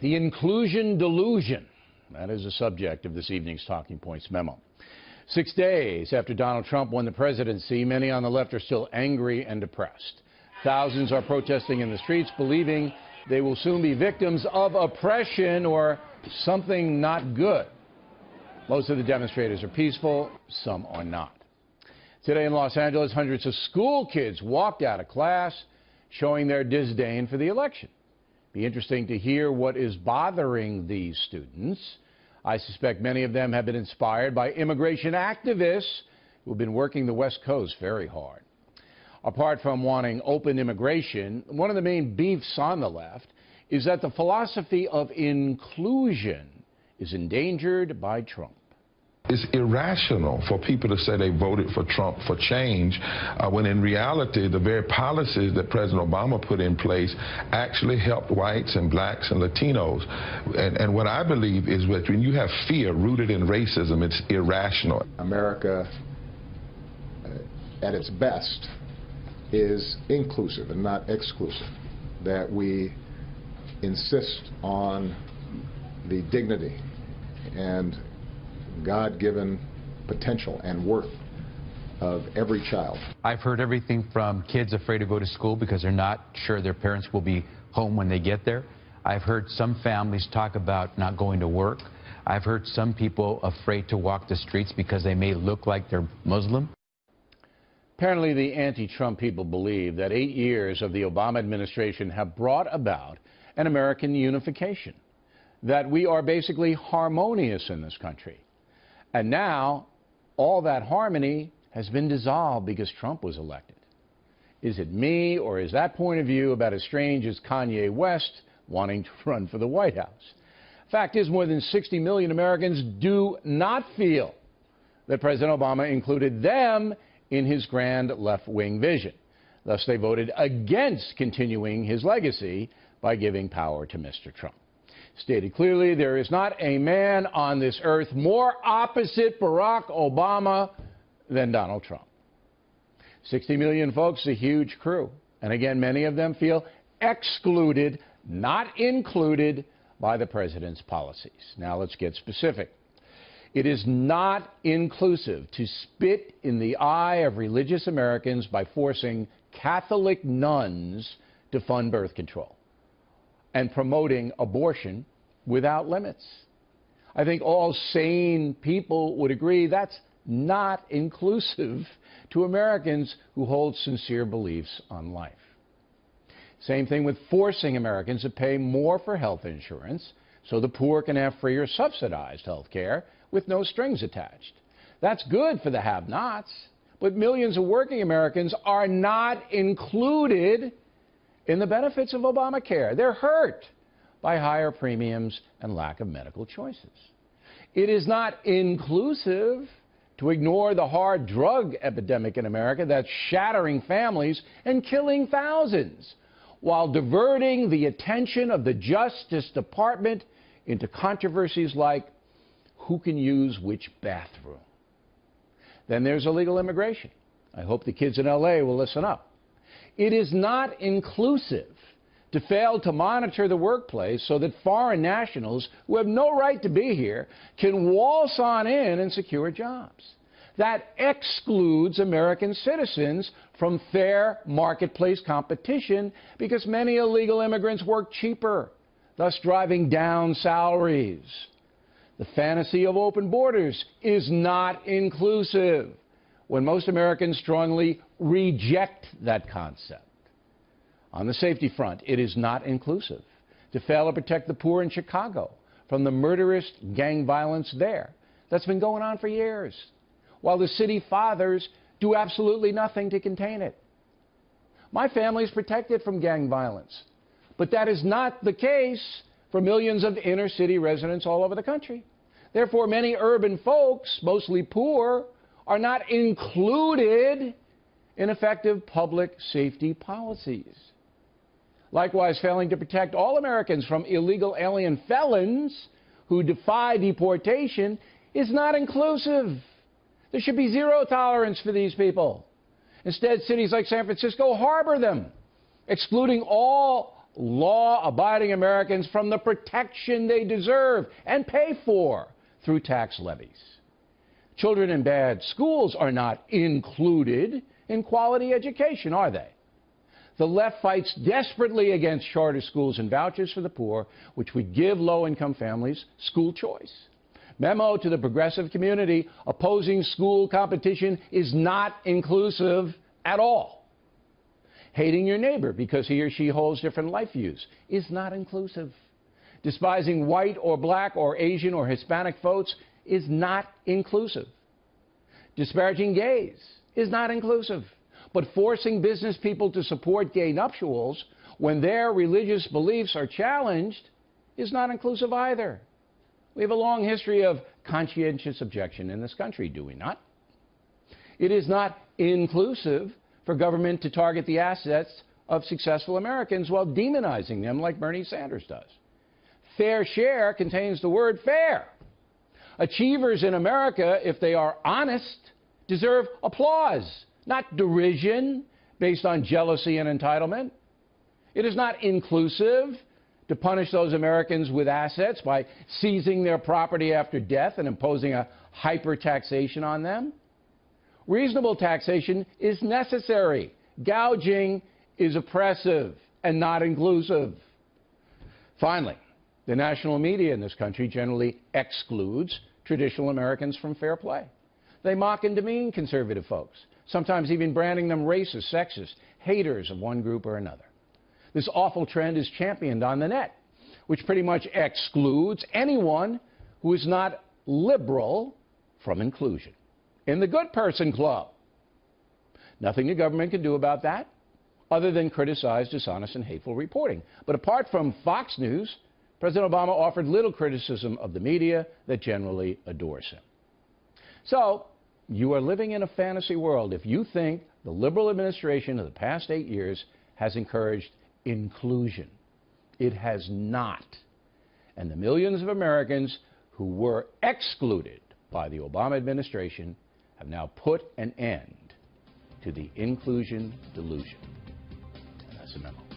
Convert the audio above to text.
The inclusion delusion. That is the subject of this evening's Talking Points memo. 6 days after Donald Trump won the presidency, many on the left are still angry and depressed. Thousands are protesting in the streets, believing they will soon be victims of oppression or something not good. Most of the demonstrators are peaceful, some are not. Today in Los Angeles, hundreds of school kids walked out of class, showing their disdain for the election. Be interesting to hear what is bothering these students. I suspect many of them have been inspired by immigration activists who have been working the West Coast very hard. Apart from wanting open immigration, one of the main beefs on the left is that the philosophy of inclusion is endangered by Trump. It's irrational for people to say they voted for Trump for change when in reality the very policies that President Obama put in place actually helped whites and blacks and Latinos. And what I believe is that when you have fear rooted in racism, it's irrational. America, at its best, is inclusive and not exclusive, that we insist on the dignity and God-given potential and worth of every child. I've heard everything from kids afraid to go to school because they're not sure their parents will be home when they get there. I've heard some families talk about not going to work. I've heard some people afraid to walk the streets because they may look like they're Muslim. Apparently, the anti-Trump people believe that 8 years of the Obama administration have brought about an American unification, that we are basically harmonious in this country. And now, all that harmony has been dissolved because Trump was elected. Is it me, or is that point of view about as strange as Kanye West wanting to run for the White House? Fact is, more than 60 million Americans do not feel that President Obama included them in his grand left-wing vision. Thus, they voted against continuing his legacy by giving power to Mr. Trump. Stated clearly, there is not a man on this earth more opposite Barack Obama than Donald Trump. 60 million folks, a huge crew. And again, many of them feel excluded, not included, by the president's policies. Now let's get specific. It is not inclusive to spit in the eye of religious Americans by forcing Catholic nuns to fund birth control and promoting abortion without limits. I think all sane people would agree that's not inclusive to Americans who hold sincere beliefs on life. Same thing with forcing Americans to pay more for health insurance so the poor can have free or subsidized health care with no strings attached. That's good for the have-nots, but millions of working Americans are not included in the benefits of Obamacare. They're hurt by higher premiums and lack of medical choices. It is not inclusive to ignore the hard drug epidemic in America that's shattering families and killing thousands, while diverting the attention of the Justice Department into controversies like who can use which bathroom. Then there's illegal immigration. I hope the kids in LA will listen up. It is not inclusive to fail to monitor the workplace so that foreign nationals who have no right to be here can waltz on in and secure jobs. That excludes American citizens from fair marketplace competition because many illegal immigrants work cheaper, thus driving down salaries. The fantasy of open borders is not inclusive when most Americans strongly reject that concept. On the safety front, it is not inclusive to fail to protect the poor in Chicago from the murderous gang violence there that's been going on for years, while the city fathers do absolutely nothing to contain it. My family is protected from gang violence, but that is not the case for millions of inner-city residents all over the country. Therefore, many urban folks, mostly poor, are not included in effective public safety policies. Likewise, failing to protect all Americans from illegal alien felons who defy deportation is not inclusive. There should be zero tolerance for these people. Instead, cities like San Francisco harbor them, excluding all law-abiding Americans from the protection they deserve and pay for through tax levies. Children in bad schools are not included in quality education, are they? The left fights desperately against charter schools and vouchers for the poor, which would give low-income families school choice. Memo to the progressive community: opposing school competition is not inclusive at all. Hating your neighbor because he or she holds different life views is not inclusive. Despising white or black or Asian or Hispanic votes is not inclusive. Disparaging gays is not inclusive. But forcing business people to support gay nuptials when their religious beliefs are challenged is not inclusive either. We have a long history of conscientious objection in this country, do we not? It is not inclusive for government to target the assets of successful Americans while demonizing them like Bernie Sanders does. Fair share contains the word fair. Achievers in America, if they are honest, deserve applause, not derision based on jealousy and entitlement. It is not inclusive to punish those Americans with assets by seizing their property after death and imposing a hyper-taxation on them. Reasonable taxation is necessary. Gouging is oppressive and not inclusive. Finally, the national media in this country generally excludes traditional Americans from fair play. They mock and demean conservative folks, sometimes even branding them racist, sexist, haters of one group or another. This awful trend is championed on the net, which pretty much excludes anyone who is not liberal from inclusion in the good person club. Nothing the government can do about that other than criticize dishonest and hateful reporting. But apart from Fox News, President Obama offered little criticism of the media that generally adores him. So, you are living in a fantasy world if you think the liberal administration of the past 8 years has encouraged inclusion. It has not. And the millions of Americans who were excluded by the Obama administration have now put an end to the inclusion delusion. And that's a memo.